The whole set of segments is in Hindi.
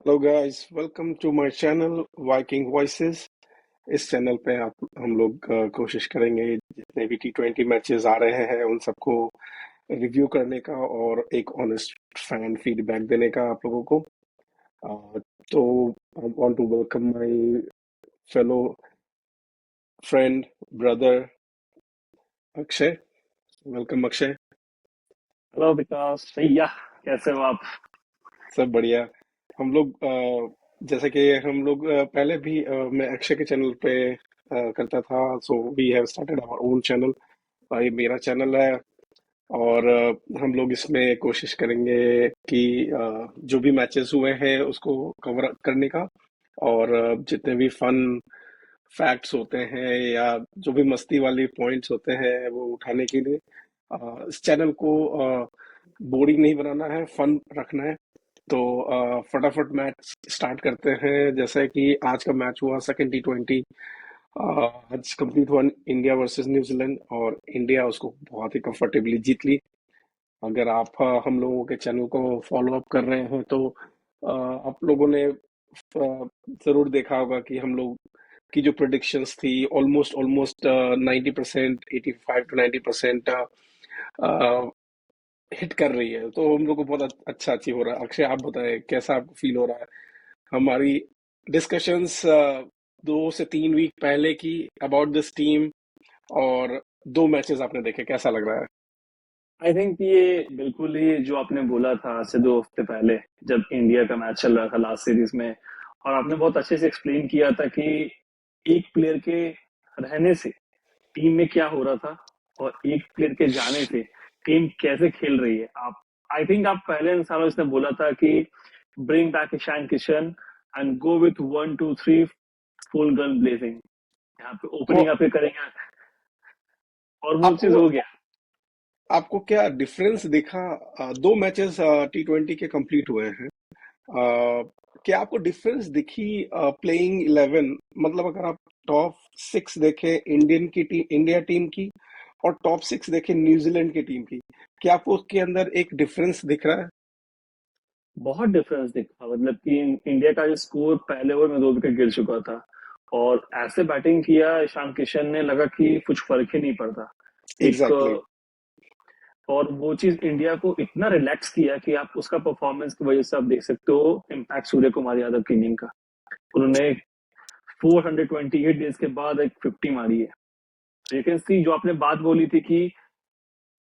Hello guys, welcome to my channel viking voices. इस चैनल पे आप हम लोग कोशिश करेंगे जितने भी T20 मैचेस आ रहे हैं उन सबको रिव्यू करने का और एक ऑनेस्ट फैन फीडबैक देने का आप लोगों को। अ, तो I want to welcome my fellow friend brother Akshay. Welcome Akshay. Hello Vikas भैया। कैसे हो आप? सब बढ़िया। हम लोग जैसे कि हम लोग पहले भी मैं अक्षय के चैनल पे करता था, so we have started our own channel. ये मेरा चैनल है और हम लोग इसमें कोशिश करेंगे कि जो भी मैचेस हुए हैं उसको कवर करने का और जितने भी फन फैक्ट्स होते हैं या जो भी मस्ती वाली पॉइंट्स होते हैं वो उठाने के लिए इस चैनल को बोरिंग नहीं बनाना है, फन रखना है। तो फटाफट मैच स्टार्ट करते हैं। जैसे कि आज का मैच हुआ सेकंड T20। आज कंप्लीट हुआ इंडिया वर्सेस न्यूजीलैंड और इंडिया उसको बहुत ही कंफर्टेबली जीत ली। अगर आप हम लोगों के चैनल को फॉलो अप कर रहे हैं तो आप लोगों ने जरूर देखा होगा कि हम लोग की जो प्रिडिक्शंस थी ऑलमोस्ट ऑलमोस्ट 90%, 85 to 90% हिट कर रही है। तो हम लोग को बहुत अच्छा अचीव हो रहा है। अक्षय, आप बताएं कैसा आपको फील हो रहा है? हमारी डिस्कशंस 2 से 3 वीक पहले की अबाउट दिस टीम और दो मैचेस आपने देखे, कैसा लग रहा है? आई थिंक ये बिल्कुल ही जो आपने बोला था आज से 2 हफ्ते पहले, जब इंडिया का मैच चल रहा था लास्ट सीरीज में, और आपने बहुत अच्छे से एक्सप्लेन किया था कि एक प्लेयर के रहने से टीम में क्या हो रहा था और एक प्लेयर के जाने से टीम कैसे खेल रही है। आप आई थिंक आप पहले इंसानों ने बोला था कि bring back Ishan Kishan and go with 1 2 3 full gun blazing. यहाँ पे तो ओपनिंग आप करेंगे और वो चीज आपको हो गया। आपको क्या डिफरेंस दिखा? दो मैचेस T20 के कंप्लीट हुए हैं। क्या आपको डिफरेंस दिखी प्लेइंग 11? मतलब अगर आप टॉप 6 देखें इंडियन की टीम, इंडिया टीम की, और टॉप 6 देखें न्यूजीलैंड की टीम की, क्या आपको उसके अंदर एक डिफरेंस दिख रहा है? बहुत डिफरेंस दिखा, मतलब कि इंडिया का जो स्कोर पहले ओवर में 2 विकेट गिर चुका था, और ऐसे बैटिंग किया ईशान किशन ने, लगा कि कुछ फर्क ही नहीं पड़ता। एक एग्जैक्टली। और वो चीज इंडिया को इतना रिलैक्स किया कि आप उसका परफॉर्मेंस की वजह से आप देख सकते हो इम्पैक्ट सूर्य कुमार यादव की इनिंग का। उन्होंने 428 डेज के बाद एक 50 मारी है। यू कैन सी, जो आपने बात बोली थी कि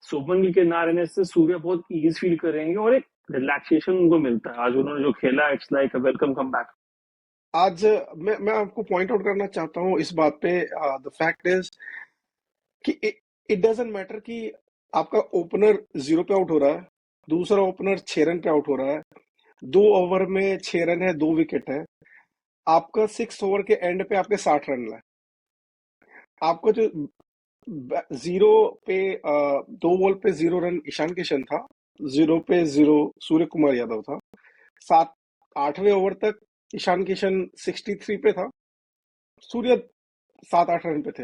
शुभमन गिल के ना रहने से सूर्य बहुत ईज फील करेंगे और एक रिलैक्सेशन उनको मिलता है। आज उन्होंने जो खेला, it's like a welcome come back. आज मैं आपको पॉइंट आउट करना चाहता हूँ इस बात पे। द फैक्ट इज कि इट डजंट मैटर कि आपका ओपनर 0 पे आउट हो रहा है, दूसरा ओपनर 6 रन पे आउट हो रहा है, 2 ओवर में 6 रन है, 2 विकेट है, आपका 6 ओवर के एंड पे आपके 60 रन है। आपका जो 2 बॉल पे 0 रन ईशान किशन था, 0 पे 0 सूर्य कुमार यादव था, सात 8वें ओवर तक ईशान किशन 63 पे था, सूर्य 7-8 रन पे थे।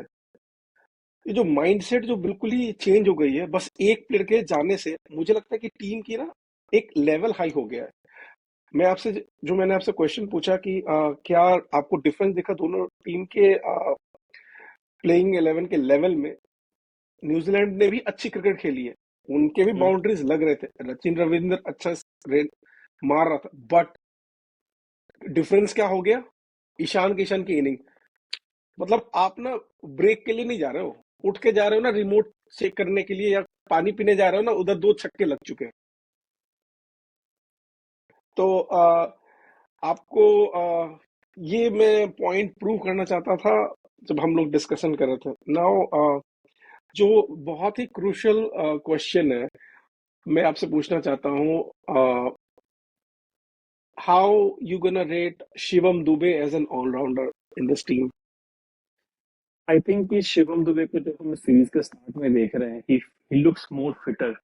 ये जो माइंडसेट जो बिल्कुल ही चेंज हो गई है बस एक प्लेयर के जाने से, मुझे लगता है कि टीम की ना एक लेवल हाई हो गया है। मैं आपसे जो मैंने आपसे क्वेश्चन पूछा कि क्या आपको डिफरेंस दिखा दोनों टीम के प्लेइंग 11 के लेवल में? न्यूजीलैंड ने भी अच्छी क्रिकेट खेली है, उनके भी बाउंड्रीज लग रहे थे, सचिन रविंद्र अच्छा रेन मार रहा था, बट डिफरेंस क्या हो गया? ईशान किशन की इनिंग। मतलब आप ना ब्रेक के लिए नहीं जा रहे हो, उठ के जा रहे हो ना रिमोट चेक करने के लिए, या पानी पीने जा रहे हो ना, उधर 2 छक्के लग चुके हैं। तो आपको ये मैं पॉइंट प्रूव करना चाहता था जब हम लोग डिस्कशन कर रहे थे। नाउ जो बहुत ही क्रूशियल क्वेश्चन है, मैं आपसे पूछना चाहता हूँ, how you gonna rate Shivam Dube as an all-rounder in this team? I think कि शिवम दुबे को जब हम सीरीज के स्टार्ट में देख रहे हैं, he looks more fitter,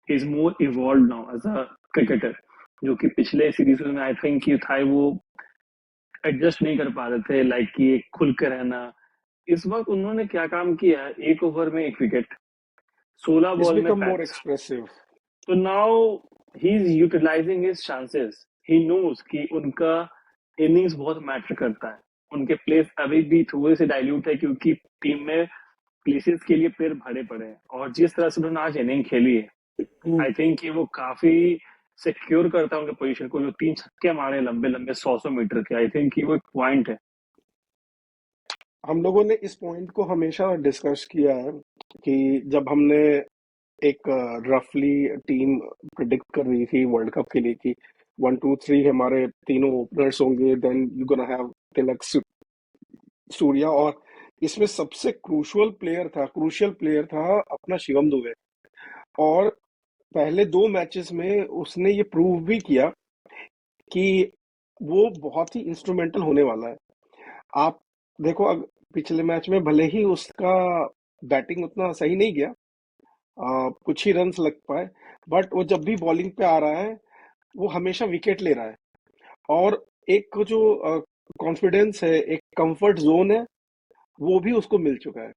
he is more evolve now as a cricketer. जो कि पिछले सीरीज में आई थिंक ये था, वो एडजस्ट नहीं कर पा रहे थे, लाइक कि एक खुल के रहना। इस वक्त उन्होंने क्या काम किया है, 1 ओवर में 1 विकेट, 16 इज बॉल में बिकम मोर 35। एक्सप्रेसिव। तो now he is utilising his chances. He knows कि उनका इनिंग्स बहुत मैटर करता है। उनके प्लेस अभी भी थोड़े से डाइल्यूट है क्योंकि टीम में प्लेसेस के लिए प्लेयर भरे पड़े हैं, और जिस तरह से उन्होंने आज इनिंग खेली है, हम्म, आई थिंक कि वो काफी सिक्योर करता है उनके पोजीशन को। जो 3 छक्के मारे लंबे लंबे 100 मीटर के, आई थिंक कि वो एक पॉइंट है। हम लोगों ने इस पॉइंट को हमेशा डिस्कस किया है कि जब हमने एक रफली टीम प्रिडिक्ट कर रही थी वर्ल्ड कप के लिए कि 1 2 3 हमारे तीनों ओपनर्स होंगे, देन यू गोना हैव तिलक, सूर्या, और इसमें सबसे क्रूशियल प्लेयर था अपना शिवम दुबे। और पहले 2 मैचेस में उसने ये प्रूव भी किया कि वो बहुत ही इंस्ट्रूमेंटल होने वाला है। आप देखो, पिछले मैच में भले ही उसका बैटिंग उतना सही नहीं गया, कुछ ही रन्स लग पाए, बट वो जब भी बॉलिंग पे आ रहा है वो हमेशा विकेट ले रहा है। और एक जो कॉन्फिडेंस है, एक कंफर्ट जोन है, वो भी उसको मिल चुका है।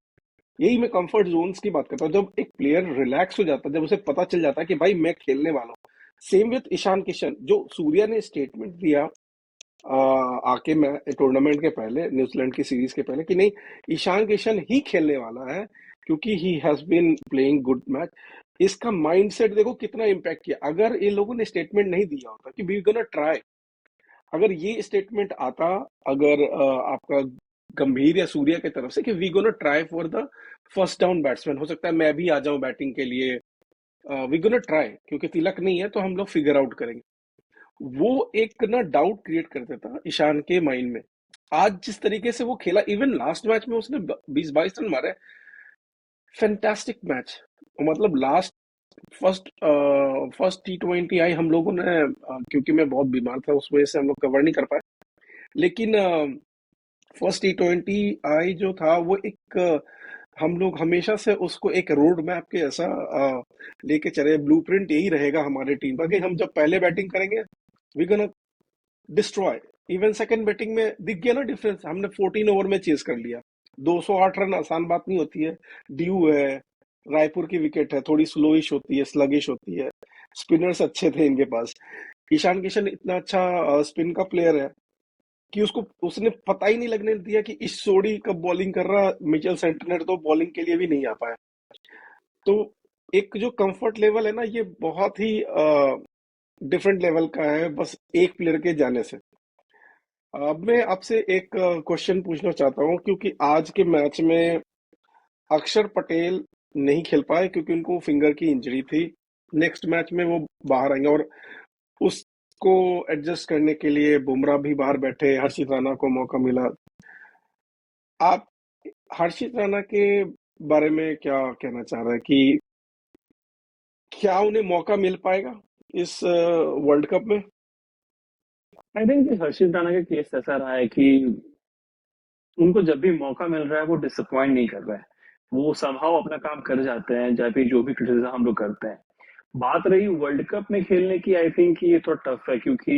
यही मैं कंफर्ट जोन्स की बात करता हूँ, जब एक प्लेयर रिलैक्स हो जाता है, जब उसे पता चल जाता है कि भाई मैं खेलने वाला हूँ। सेम विथ ईशान किशन, जो सूर्या ने स्टेटमेंट दिया आके मैं टूर्नामेंट के पहले, न्यूजीलैंड की सीरीज के पहले, कि नहीं, ईशान किशन ही खेलने वाला है क्योंकि he has been playing good match. इसका माइंडसेट देखो कितना इम्पैक्ट किया। अगर ये लोगों ने स्टेटमेंट नहीं दिया होता कि वी गोना ट्राई, अगर ये स्टेटमेंट आता, अगर आपका गंभीर या सूर्या की तरफ से कि we gonna try for the first down batsman, हो सकता है मैं भी आ जाऊं बैटिंग के लिए, वी गोना ट्राई, क्योंकि तिलक नहीं है तो हम लोग फिगर आउट करेंगे, वो एक ना डाउट क्रिएट कर देता ईशान के माइंड में। आज जिस तरीके से वो खेला, इवन लास्ट मैच में उसने 20 22 रन मारे, फैंटास्टिक मैच। मतलब लास्ट फर्स्ट T20 आई हम लोगों ने, क्योंकि मैं बहुत बीमार था उस वजह से हम लोग कवर नहीं कर पाए, लेकिन फर्स्ट T20 आई जो था वो एक हम लोग हमेशा से उसको एक रोड मैप के ऐसा लेके चले, ब्लूप्रिंट यही रहेगा हमारे टीम का कि हम जब पहले बैटिंग करेंगे we gonna destroy. Even second batting में दिख गया ना डिफरेंस, हमने 14 ओवर में चेज कर लिया। 208 रन आसान बात नहीं होती है। ड्यू है, रायपुर की विकेट है, थोड़ी स्लोइश होती है, स्लगिश होती है, स्पिनर्स अच्छे थे इनके पास। ईशान किशन इतना अच्छा स्पिन का प्लेयर है कि उसको उसने पता ही नहीं लगने दिया कि इस सोडी कब बॉलिंग कर रहा। मिचेल सेंटनर तो बॉलिंग के लिए भी नहीं आ पाया। तो एक जो कंफर्ट लेवल है ना, ये बहुत ही डिफरेंट लेवल का है बस एक प्लेयर के जाने से। अब मैं आपसे एक क्वेश्चन पूछना चाहता हूँ, क्योंकि आज के मैच में अक्षर पटेल नहीं खेल पाए क्योंकि उनको फिंगर की इंजरी थी। नेक्स्ट मैच में वो बाहर आएंगे, और उसको एडजस्ट करने के लिए बुमराह भी बाहर बैठे, हर्षित राणा को मौका मिला। आप हर्षित राणा के बारे में क्या कहना चाह रहे हैं कि क्या उन्हें मौका मिल पाएगा इस वर्ल्ड कप में? आई थिंक कि हर्षित राणा का केस ऐसा रहा है कि उनको जब भी मौका मिल रहा है वो डिसअपॉइंट नहीं कर रहा है। वो समहाउ अपना काम कर जाते हैं, चाहे फिर जो भी क्रिटिसिज्म हम लोग करते हैं। बात रही वर्ल्ड कप में खेलने की, आई थिंक ये थोड़ा टफ है क्योंकि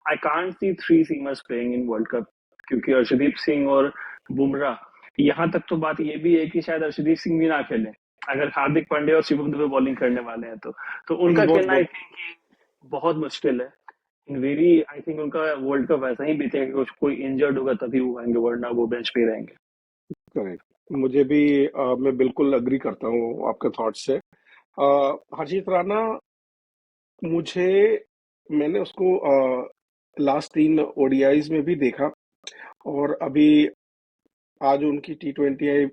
I can't see 3 seamers playing in world cup, क्योंकि अर्शदीप सिंह और बुमराह, यहाँ तक तो बात ये भी है कि शायद अर्शदीप सिंह भी ना खेले अगर हार्दिक पांड्या और शिवम दुबे बॉलिंग करने वाले हैं तो उनका बहुत खेलना आई बहुत थिंक बहुत मुश्किल है। इन वेरी आई थिंक उनका वर्ल्ड कप वैसा ही बीतेगा कि कुछ कोई इंजर्ड होगा तभी वो आएंगे, वरना वो बेंच पे ही रहेंगे। करेक्ट। मुझे भी मैं बिल्कुल अग्री करता हूँ आपके थॉट से। हर्षित राणा, मुझे मैंने उसको लास्ट 3 ओडीआईज में भी देखा, और अभी आज उनकी T20 आई।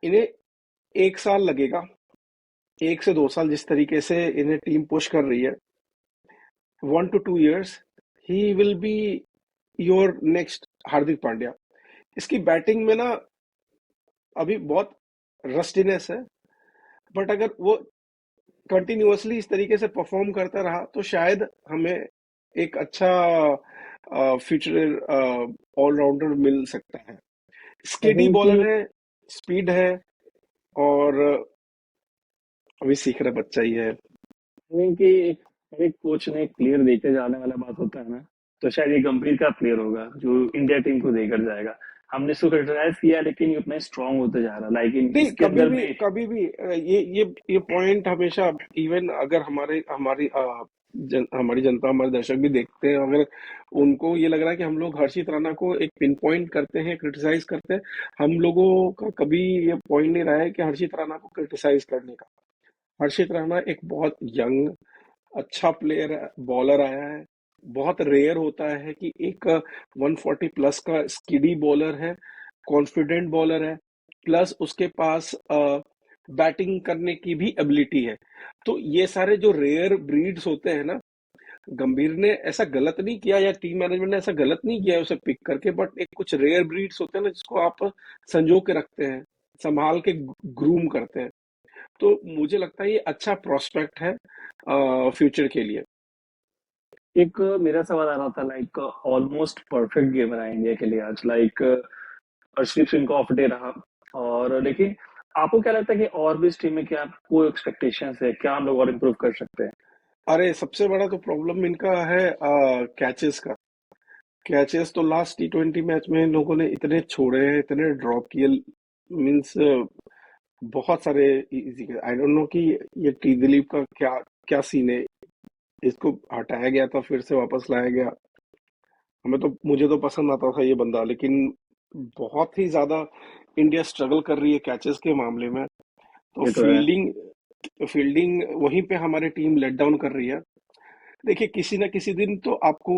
इन्हें 1 साल लगेगा, 1 से 2 साल, जिस तरीके से इन्हें टीम पुश कर रही है, 1 to 2 years he will be your next Hardik Pandya. इसकी बैटिंग में ना अभी बहुत रस्टीनेस है, बट अगर वो कंटिन्यूअसली इस तरीके से परफॉर्म करता रहा तो शायद हमें एक अच्छा फ्यूचर ऑलराउंडर मिल सकता है। आई स्टेडी थिंक कि बॉलर है, स्पीड है, और अभी सीख रहा बच्चा ही है। एक एक कोच ने एक प्लेयर देकर जाने वाला बात होता है ना, तो शायद ये गंभीर का प्लेयर होगा जो इंडिया टीम को देकर जाएगा। हमने इसको क्रिटिसाइज किया लेकिन ये उतना स्ट्रांग होते जा रहा है, लेकिन नहीं, इसके अंदर भी कभी भी ये पॉइंट हमेशा, इवन अगर हमारे हमारी हमारी जनता, हमारे दर्शक भी देखते हैं, अगर उनको ये लग रहा है कि हम लोग हर्षित राणा को एक पिन पॉइंट करते हैं, क्रिटिसाइज करते हैं, हम लोगों का कभी ये पॉइंट नहीं रहा है कि हर्षित राणा को क्रिटिसाइज करने का। हर्षित राणा एक बहुत यंग अच्छा प्लेयर बॉलर आया है। बहुत रेयर होता है कि एक 140 प्लस का स्किडी बॉलर है, कॉन्फिडेंट बॉलर है, प्लस उसके पास बैटिंग करने की भी एबिलिटी है। तो ये सारे जो रेयर ब्रीड्स होते हैं ना, गंभीर ने ऐसा गलत नहीं किया या टीम मैनेजमेंट ने ऐसा गलत नहीं किया है उसे पिक करके, बट एक कुछ रेयर ब्रीड्स होते हैं ना जिसको आप संजो के रखते हैं, संभाल के ग्रूम करते हैं। तो मुझे लगता है ये अच्छा प्रोस्पेक्ट है फ्यूचर के लिए। एक मेरा सवाल आ रहा था, लाइक ऑलमोस्ट परफेक्ट गेम रहा इंडिया के लिए आज, लाइक हर्षदीप सिंह का ऑफ डे रहा, और लेकिन आपको क्या लगता है कि और भी इस टीम में क्या आपको एक्सपेक्टेशंस है, क्या हम लोग और इम्प्रूव कर सकते हैं? अरे सबसे बड़ा तो प्रॉब्लम इनका है कैचेस का। कैचेस तो लास्ट T20 मैच में इन लोगों ने इतने छोड़े हैं, इतने ड्रॉप किए, मीन्स बहुत सारे इजी। आई डोंट नो कि ये टी दिलीप का क्या क्या सीन है। इसको हटाया गया था, फिर से वापस लाया गया। मुझे तो पसंद आता था ये बंदा, लेकिन बहुत ही ज्यादा इंडिया स्ट्रगल कर रही है कैचेस के मामले में। तो ये तो है। फील्डिंग फील्डिंग वहीं पे हमारी टीम लेट डाउन कर रही है। देखिए किसी ना किसी दिन तो आपको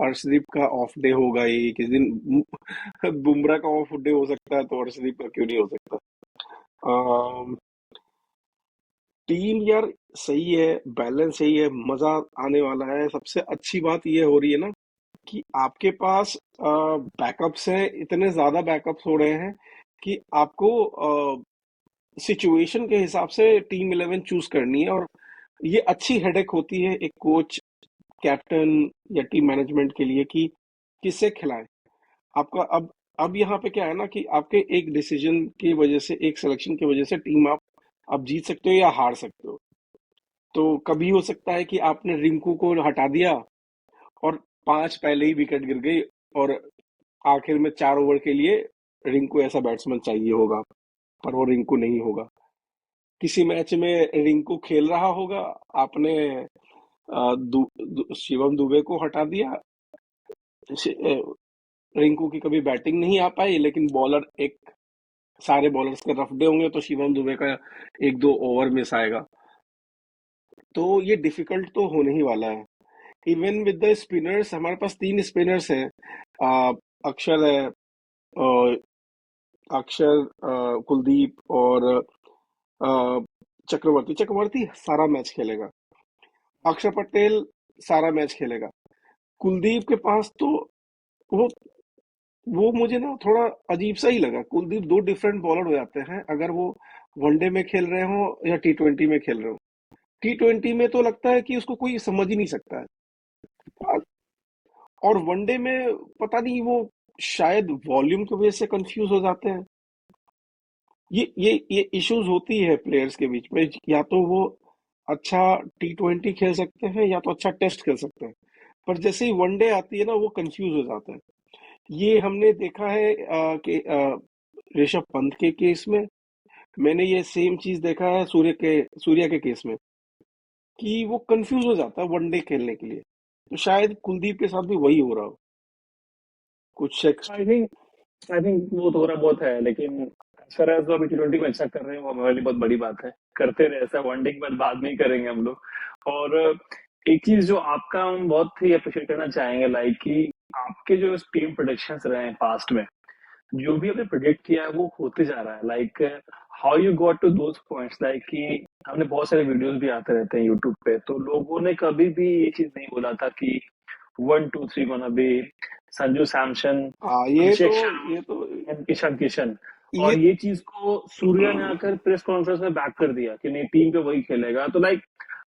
अर्शदीप का ऑफ डे होगा ही, किसी दिन बुमराह का ऑफ डे हो सकता है, तो अर्शदीप का क्यों नहीं हो सकता। अम, टीम यार सही है, बैलेंस सही है, मजा आने वाला है। सबसे अच्छी बात ये हो रही है ना कि आपके पास बैकअप्स हैं, इतने ज्यादा बैकअप्स हो रहे हैं कि आपको सिचुएशन के हिसाब से टीम 11 चूज करनी है। और ये अच्छी हेडेक होती है एक कोच, कैप्टन या टीम मैनेजमेंट के लिए कि किसे खिलाएं। आपका अब यहाँ पे क्या है ना कि आपके एक डिसीजन की वजह से, एक सिलेक्शन की वजह से टीम आप जीत सकते हो या हार सकते हो। तो कभी हो सकता है कि आपने रिंकू को हटा दिया और 5 पहले ही विकेट गिर गई, और आखिर में 4 ओवर के लिए रिंकू ऐसा बैट्समैन चाहिए होगा, पर वो रिंकू नहीं होगा। किसी मैच में रिंकू खेल रहा होगा, आपने शिवम दुबे को हटा दिया। रिंकू की कभी बैटिंग नहीं आ पाई, लेकिन बॉलर एक, सारे बॉलर्स के रफ डे होंगे तो शिवम दुबे का 1-2 ओवर मिस आएगा। तो ये डिफिकल्ट तो होने ही वाला है। इवन विद द स्पिनर्स, हमारे पास 3 स्पिनर्स हैं। अ, अक्षर है, अक्षर, कुलदीप और अ, चक्रवर्ती। चक्रवर्ती सारा मैच खेलेगा, अक्षर पटेल सारा मैच खेलेगा। कुलदीप के पास तो वो वो मुझे ना थोड़ा अजीब सा ही लगा। कुलदीप दो डिफरेंट बॉलर हो जाते हैं अगर वो वनडे में खेल रहे हो या T20 में खेल रहे हो। T20 में तो लगता है कि उसको कोई समझ ही नहीं सकता है, और वनडे में पता नहीं वो शायद वॉल्यूम की वजह से कंफ्यूज हो जाते हैं। ये इश्यूज होती है प्लेयर्स के बीच में, या तो वो अच्छा T20 खेल सकते हैं या तो अच्छा टेस्ट खेल सकते हैं, पर जैसे ही वनडे आती है ना वो कंफ्यूज हो जाते हैं। ये हमने देखा है कि ऋषभ पंत के केस में, मैंने ये सेम चीज देखा है सूर्या के केस में, कि वो कंफ्यूज हो जाता है वनडे खेलने के लिए। तो शायद कुलदीप के साथ भी वही हो रहा हो कुछ आई थिंक आई थिंक वो थोड़ा बहुत है, लेकिन एज फार एज अभी T20 में अच्छा कर रहे हैं वो हमारे लिए बहुत बड़ी बात है। करते रहे ऐसा, वनडे के बाद बाद में ही करेंगे हम लोग। और एक चीज जो आपका हम बहुत ही अप्रिशिएट करना चाहेंगे, लाइक कि आपके जो टीम प्रोडिक्शंस रहे हैं पास्ट में, जो भी आपने प्रिडिक्ट किया है वो होते जा रहा है, like how you got to those points, like कि हमने बहुत सारे वीडियोस भी आते रहते हैं यूट्यूब पे, तो लोगों ने कभी भी ये चीज नहीं बोला था कि 1 2 3 गोना बी संजू सैमसन, ये तो अभिषेक ये तो शर्मा एंड ईशान किशन। ये और ये चीज को सूर्या ने आकर प्रेस कॉन्फ्रेंस में बैक कर दिया कि नहीं, टीम पे वही खेलेगा। तो लाइक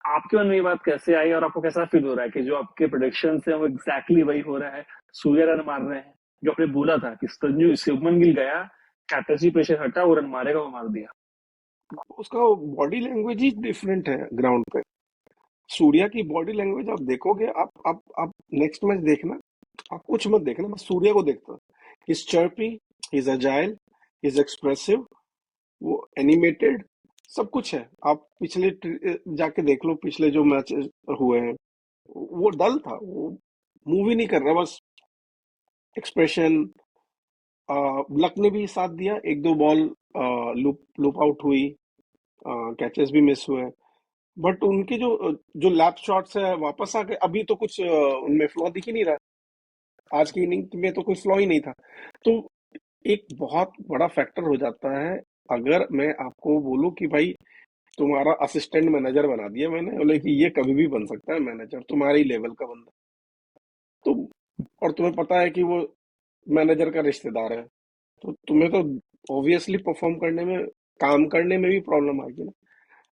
आपके मन में ये बात कैसे आई, और आपको कैसा फील हो रहा है कि जो आपके प्रोडिक्शन है वो एग्जैक्टली वही हो रहा है? सूर्या रन मार रहे हैं, जो आपने बोला था कि संजू शुभमन गिल गया, कैप्टनसी प्रेशर हटा, वो रन मारेगा, वो मार दिया। उसका बॉडी लैंग्वेज ही डिफरेंट है ग्राउंड पे। सूर्या की बॉडी लैंग्वेज आप देखोगे, आप नेक्स्ट मैच देखना, आप कुछ मत देखना, बस सूर्या को देखना। Is chirpy, is agile, is expressive, वो एनिमेटेड, सब कुछ है। आप जाके देख लो, पिछले जो मैच हुए हैं, वो डल था, वो मूव ही नहीं कर रहा, बस एक्सप्रेशन। लक ने भी साथ दिया, एक दो बॉल लूप लूप आउट हुई, कैचेस भी मिस हुए, बट उनके जो लैप शॉट्स है वापस आ गए। अभी तो कुछ उनमें फ्लॉ दिख ही नहीं रहा। आज की इनिंग में तो कोई फ्लॉ ही नहीं था। तो एक बहुत बड़ा फैक्टर हो जाता है। अगर मैं आपको बोलूं कि भाई तुम्हारा असिस्टेंट मैनेजर बना दिया मैंने, बोले कि ये कभी भी बन सकता है मैनेजर, तुम्हारे ही लेवल का बंदा, तो और तुम्हें पता है कि वो मैनेजर का रिश्तेदार है, तो तुम्हें तो ऑब्वियसली परफॉर्म करने में, काम करने में भी प्रॉब्लम आएगी ना।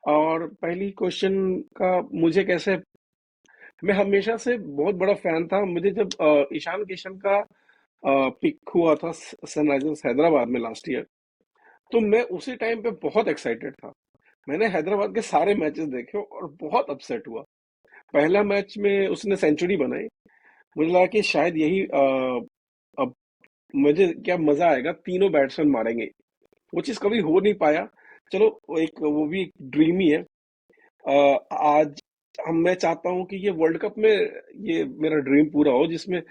और पहली क्वेश्चन का मुझे कैसे, मैं हमेशा से बहुत बड़ा फैन था। मुझे जब ईशान किशन का पिक हुआ था सनराइजर्स हैदराबाद में लास्ट ईयर, तो मैं उसी टाइम पे बहुत एक्साइटेड था। मैंने हैदराबाद के सारे मैचेस देखे और बहुत अपसेट हुआ। पहला मैच में उसने सेंचुरी बनाई, मुझे लगा कि शायद यही अब मुझे क्या मजा आएगा, तीनों बैट्समैन मारेंगे। वो चीज कभी हो नहीं पाया। चलो, वो भी एक ड्रीम ही है। आज मैं चाहता हूं कि ये वर्ल्ड कप में ये मेरा ड्रीम पूरा हो, जिसमें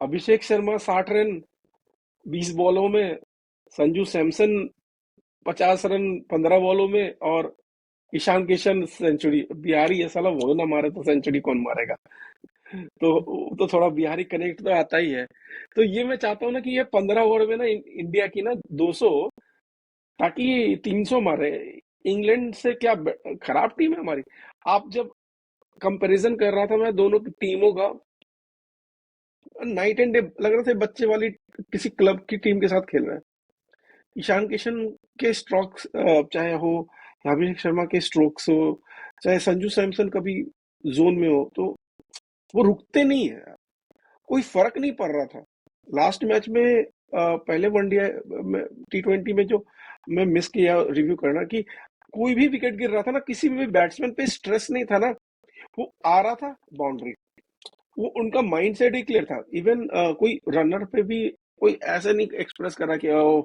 अभिषेक शर्मा 60 रन 20 बॉलों में, संजू सैमसन 50 रन 15 बॉलों में, और ईशान किशन सेंचुरी। बिहारी है साला, वो ना मारे तो सेंचुरी कौन मारेगा? तो थोड़ा बिहारी कनेक्ट तो आता ही है। तो ये मैं चाहता हूँ ना कि ये 15 ओवर में ना इंडिया की ना 200, ताकि 300 मारे। इंग्लैंड से क्या खराब टीम है हमारी? आप जब कंपैरिजन कर रहा था मैं दोनों की टीमों का, नाइट एंड डे लग रहा था, बच्चे वाली किसी क्लब की टीम के साथ खेल रहे हैं। ईशान किशन के स्ट्रोक्स चाहे हो, या अभिषेक शर्मा के स्ट्रोक्स हो, चाहे संजू सैमसन कभी जोन में हो, तो वो रुकते नहीं है। कोई फर्क नहीं पड़ रहा था। लास्ट मैच में पहले वनडे में, T20 में जो मैं मिस किया रिव्यू करना, कि कोई भी विकेट गिर रहा था ना, किसी भी बैट्समैन पे स्ट्रेस नहीं था ना, वो आ रहा था बाउंड्री। वो उनका माइंड सेट ही क्लियर था। इवन कोई रनर पे भी कोई ऐसा नहीं एक्सप्रेस करा कि ओ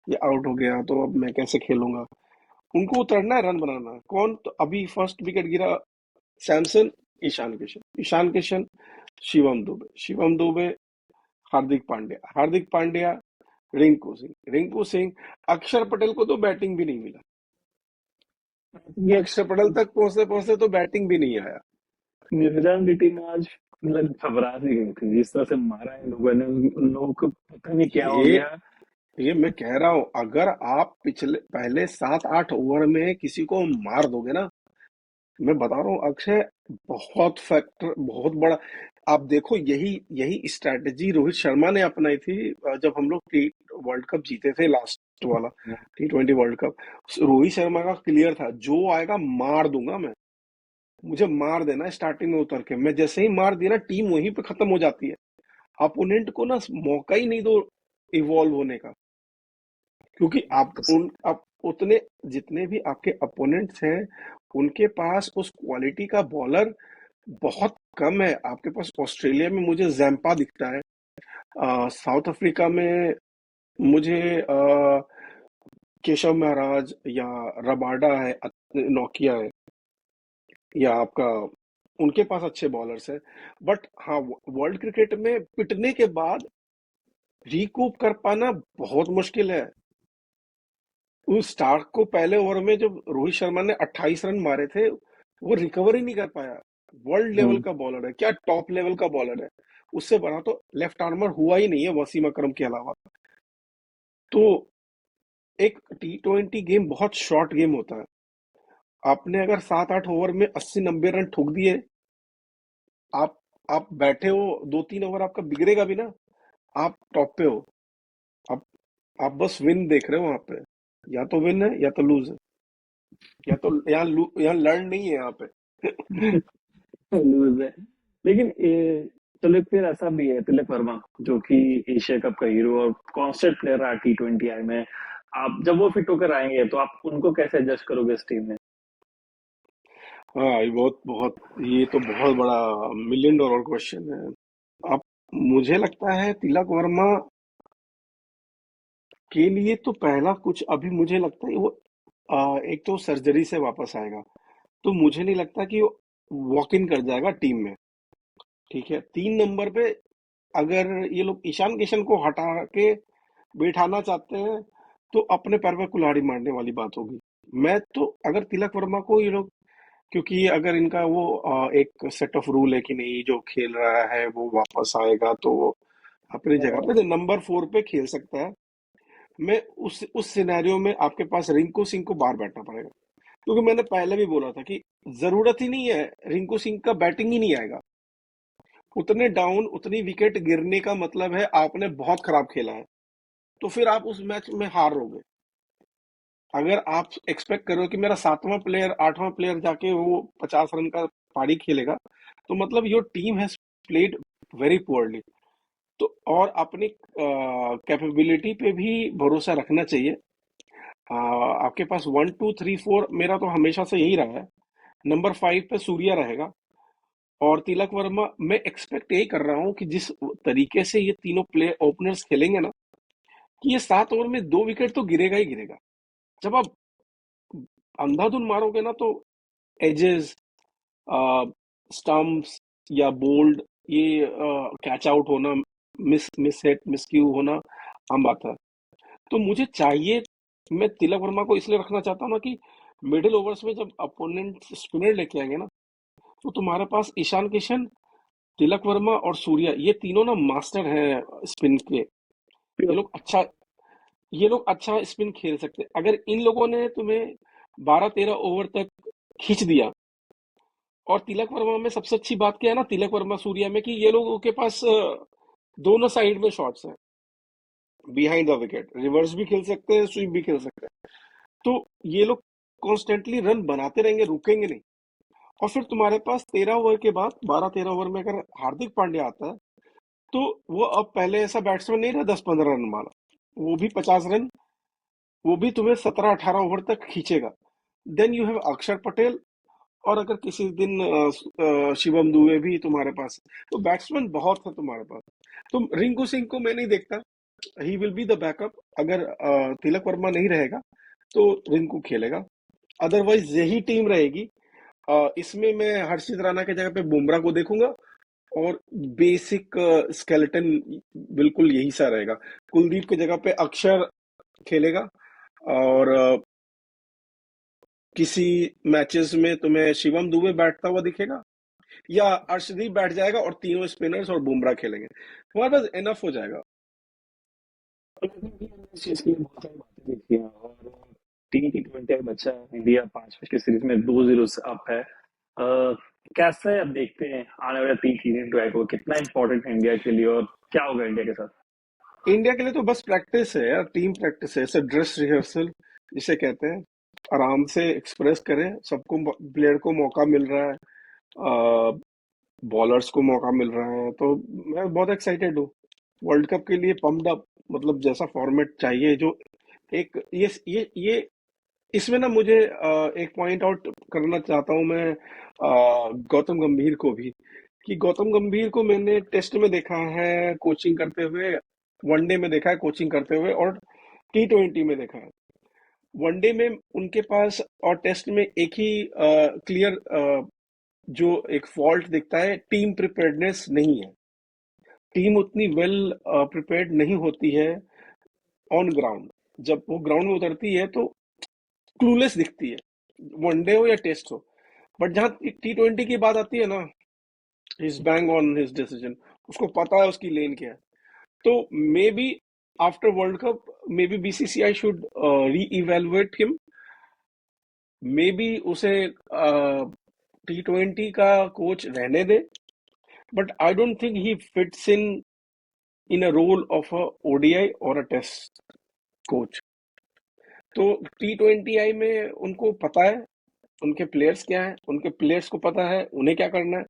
ये आउट हो गया तो अब मैं कैसे खेलूंगा। उनको उतरना है, रन बनाना है। कौन तो अभी फर्स्ट विकेट गिरा? सैमसन, ईशान किशन, शिवम दुबे, हार्दिक पांड्या, रिंकू सिंह। अक्षर पटेल को तो बैटिंग भी नहीं मिला। ये अक्षर पटेल तक पहुंचते पहुंचते तो बैटिंग भी नहीं आया। न्यूजीलैंड की टीम आज मतलब घबरा सी गई थी जिस तरह से मारा इन लोगों ने, उन लोगों को पता नहीं क्या हो ये गया। ये मैं कह रहा हूं, अगर आप पिछले पहले 7-8 ओवर में किसी को मार दोगे ना, मैं बता रहा हूँ अक्षय, बहुत फैक्टर, बहुत बड़ा। आप देखो, यही यही स्ट्रैटेजी रोहित शर्मा ने अपनाई थी जब हम लोग टी वर्ल्ड कप जीते थे, लास्ट वाला T20 world cup. Rohit Sharma का क्लियर था, जो आएगा मार दूंगा मैं, मुझे मार देना है स्टार्टिंग में उतर के। मैं जैसे ही मार दिया ना, टीम वहीं पे खत्म हो जाती है। अपोनेंट को ना मौका ही नहीं दो इवॉल्व होने का। क्योंकि आप उतने, जितने भी आपके अपोनेंट्स हैं, उनके पास उस क्वालिटी का बॉलर बहुत कम है। आपके पास ऑस्ट्रेलिया में मुझे जैम्पा दिखता है, साउथ अफ्रीका में मुझे केशव महाराज या रबाडा है, नोकिया है, या आपका, उनके पास अच्छे बॉलर्स हैं। बट हाँ, वर्ल्ड क्रिकेट में पिटने के बाद रिकूप कर पाना बहुत मुश्किल है। उस स्टार्क को पहले ओवर में जब रोहित शर्मा ने 28 रन मारे थे, वो रिकवर ही नहीं कर पाया। वर्ल्ड लेवल हम्म। का बॉलर है, क्या टॉप लेवल का बॉलर है। उससे बड़ा तो लेफ्ट आर्मर हुआ ही नहीं है वसीम अकरम के अलावा। तो एक T20 गेम बहुत शॉर्ट गेम होता है। आपने अगर 7-8 ओवर में 80-90 रन ठोक दिए, आप आप बैठे हो, 2-3 ओवर आपका बिगड़ेगा भी ना, आप टॉप पे हो। आप आप बस विन देख रहे हो वहां पे। या तो विन है या तो लूज है, या तो यहाँ लर्न नहीं है यहाँ पे। लूज है। लेकिन चलो एक फिर ऐसा भी है, तिलक वर्मा जो कि एशिया कप का हीरो और कांस्टेंट प्लेयर रहा T20 में। आप जब वो फिट होकर आएंगे तो आप उनको कैसे जज करोगे इस टीम में? हाँ, ये बहुत बहुत, ये तो बहुत बड़ा $1 million क्वेश्चन है। आप, मुझे लगता है तिलक वर्मा के लिए तो पहला कुछ, अभी मुझे लगता है वो एक तो सर्जरी से वापस आएगा, तो मुझे नहीं लगता कि वो वॉक इन कर जाएगा टीम में। ठीक है, 3 नंबर पे अगर ये लोग ईशान किशन को हटा के बैठाना चाहते हैं, तो अपने पैर पे कुल्हाड़ी मारने वाली बात होगी। मैं तो अगर तिलक वर्मा को ये लोग, क्योंकि अगर इनका वो एक सेट ऑफ रूल है कि नहीं, जो खेल रहा है वो वापस आएगा, तो वो अपनी जगह पे नंबर 4 पे खेल सकता है। मैं उस सिनेरियो में आपके पास रिंकू सिंह को बाहर बैठना पड़ेगा, क्योंकि मैंने पहले भी बोला था कि जरूरत ही नहीं है, रिंकू सिंह का बैटिंग ही नहीं आएगा। उतने डाउन, उतनी विकेट गिरने का मतलब है आपने बहुत खराब खेला है, तो फिर आप उस मैच में हार रहोगे। अगर आप एक्सपेक्ट करो कि मेरा 7वां प्लेयर 8वां प्लेयर जाके वो 50 रन का पारी खेलेगा, तो मतलब your team has played very poorly. तो और अपनी कैपेबिलिटी पे भी भरोसा रखना चाहिए। आपके पास 1 2 3 4, मेरा तो हमेशा से यही रहा है। नंबर 5 पे सूर्या रहेगा, और तिलक वर्मा। मैं एक्सपेक्ट यही कर रहा हूँ कि जिस तरीके से ये तीनों प्लेयर ओपनर्स खेलेंगे ना, कि ये 7 ओवर में 2 विकेट तो गिरेगा ही गिरेगा। जब आप अंधाधुन मारोगे ना, तो एजेस, स्टम्प्स या बोल्ड, ये कैच आउट होना, miss miss hit miss Q होना आम बात है। तो मुझे चाहिए, मैं तिलक वर्मा को इसलिए रखना चाहता हूँ ना कि मिडिल ओवर्स में जब अपोनेंट स्पिनर लेके आएंगे ना, तो तुम्हारे पास ईशान किशन, तिलक वर्मा और सूर्या, ये तीनों ना मास्टर हैं स्पिन के। ये लोग अच्छा ये लोग अच्छा स्पिन खेल सकते हैं। अगर इन लोगों ने तुम्हें 12 13 ओवर तक खींच दिया, और तिलक वर्मा में सबसे अच्छी बात क्या है ना, तिलक वर्मा सूर्या में, कि ये लोगों के पास दोनों साइड में शॉट्स हैं, बिहाइंड द विकेट रिवर्स भी खेल सकते हैं, स्वीप भी खेल सकते हैं। तो ये लोग कॉन्स्टेंटली रन बनाते रहेंगे, रुकेंगे नहीं। और फिर तुम्हारे पास 13 ओवर के बाद, 12 13 ओवर में अगर हार्दिक पांड्या आता है, तो वो अब पहले ऐसा बैट्समैन नहीं रहा 10 15 रन वाला, वो भी 50 रन, वो भी तुम्हें 17 18 ओवर तक खींचेगा। देन यू हैव अक्षर पटेल, और अगर किसी दिन शिवम दुबे भी तुम्हारे पास, तो बैट्समैन बहुत है तुम्हारे पास। तो रिंकू सिंह को मैं नहीं देखता, ही विल बी द बैकअप। अगर तिलक वर्मा नहीं रहेगा, तो रिंकू खेलेगा। अदरवाइज यही टीम रहेगी। इसमें मैं हर्षित राणा के जगह पे बुमराह को देखूंगा, और बेसिक स्केलेटन बिल्कुल यही सा रहेगा। कुलदीप की जगह पे अक्षर खेलेगा, और किसी मैचेस में तुम्हें शिवम दुबे बैठता हुआ दिखेगा, या अर्शदीप बैठ जाएगा और तीनों स्पिनर्स और बुमराह खेलेंगे, तुम्हारे पास एनफ हो जाएगा। आई थिंक कि हमने इस चीज के लिए बहुत सारी बातें देखी हैं, और T20 अब अच्छा है, इंडिया 5 मैच की सीरीज में 2-0 से अप है। कैसे अब देखते हैं आने वाले 3 T20 को, कितना इंपॉर्टेंट है इंडिया के लिए, और क्या होगा इंडिया के साथ? इंडिया के लिए तो बस प्रैक्टिस है यार, टीम प्रैक्टिस है, ऐसे ड्रेस रिहर्सल जिसे कहते हैं। आराम से एक्सप्रेस करें, सबको, प्लेयर को मौका मिल रहा है, बॉलर्स को मौका मिल रहा है, तो मैं बहुत एक्साइटेड हूँ वर्ल्ड कप के लिए, पम्प्ड अप। मतलब जैसा फॉर्मेट चाहिए, जो एक ये इसमें ना मुझे एक पॉइंट आउट करना चाहता हूँ मैं, गौतम गंभीर को भी, कि गौतम गंभीर को मैंने टेस्ट में देखा है कोचिंग करते हुए, वनडे में देखा है कोचिंग करते हुए, और T20 में देखा है। वनडे में उनके पास और टेस्ट में एक ही क्लियर जो एक फॉल्ट दिखता है, टीम प्रिपेयर्डनेस नहीं है। टीम उतनी वेल प्रिपेयर्ड नहीं होती है ऑन ग्राउंड। जब वो ग्राउंड में उतरती है, तो क्लूलेस दिखती है, वनडे हो या टेस्ट हो। बट जहाँ T20 की बात आती है ना, is bang on his decision, उसको पता है उसकी लेन क्या है। तो maybe after world cup, maybe BCCI should reevaluate him, maybe उसे T20 का कोच रहने दे। But I don't think he fits in a role of a ODI और अ टेस्ट कोच। तो T20I में उनको पता है उनके प्लेयर्स क्या है, उनके प्लेयर्स को पता है उन्हें क्या करना है।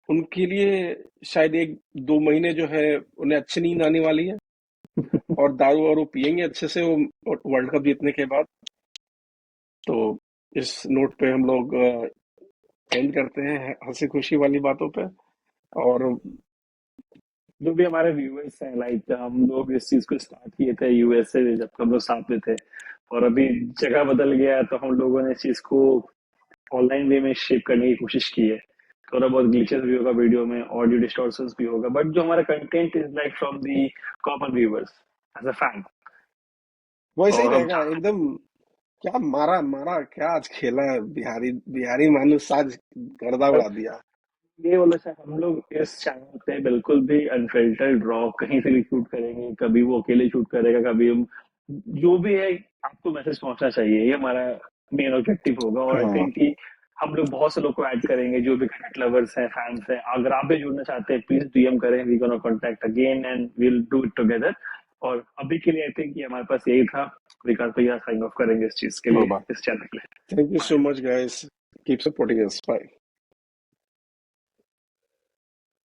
उनके लिए शायद 1 2 महीने जो है, उन्हें अच्छी नींद आने वाली है, और दारू वारू पियेंगे अच्छे से वो वर्ल्ड कप जीतने के बाद। तो इस नोट पे हम लोग एंड करते हैं, हंसी खुशी वाली बातों पे। और जो भी हमारे व्यूअर्स हैं, लाइक हम लोग इस चीज को स्टार्ट किए थे यूएस से, जब हम लोग साथ में थे, और अभी जगह बदल गया है, तो हम लोगों ने इस चीज को ऑनलाइन वे में शेप करने की कोशिश की है। थोड़ा बहुत ग्लिचेस भी होगा वीडियो में, ऑडियो डिस्टॉर्शंस भी होगा, बट जो हमारा content is like from the common viewers as a fan. वैसे ही और हम रहेगा एकदम। क्या मारा मारा, क्या आज खेला है बिहारी, बिहारी मानुस आज गर्दा उड़ा दिया। ये बोला सर, हम लोग इस चैनल पे बिल्कुल भी अनफिल्टर्ड रॉ कहीं से भी शूट करेंगे, कभी वो अकेले शूट करेगा, कभी हम, जो भी है आपको मैसेज पहुंचना चाहिए, ये हमारा मेन ऑब्जेक्टिव होगा। और आई हाँ थिंक कि हम लोग बहुत से लोग को ऐड करेंगे जो भी क्रिकेट लवर्स हैं, फैंस हैं। अगर आप भी जुड़ना चाहते हैं, प्लीज डीएम करें, we gonna contact again and we'll do it together. और अभी के लिए आई थिंक ये हमारे पास यही था। विकास भैया साइन ऑफ करेंगे इस चीज के लिए, बाबा, इस चैनल के लिए। Thank you Bye. So much guys, keep supporting us, bye.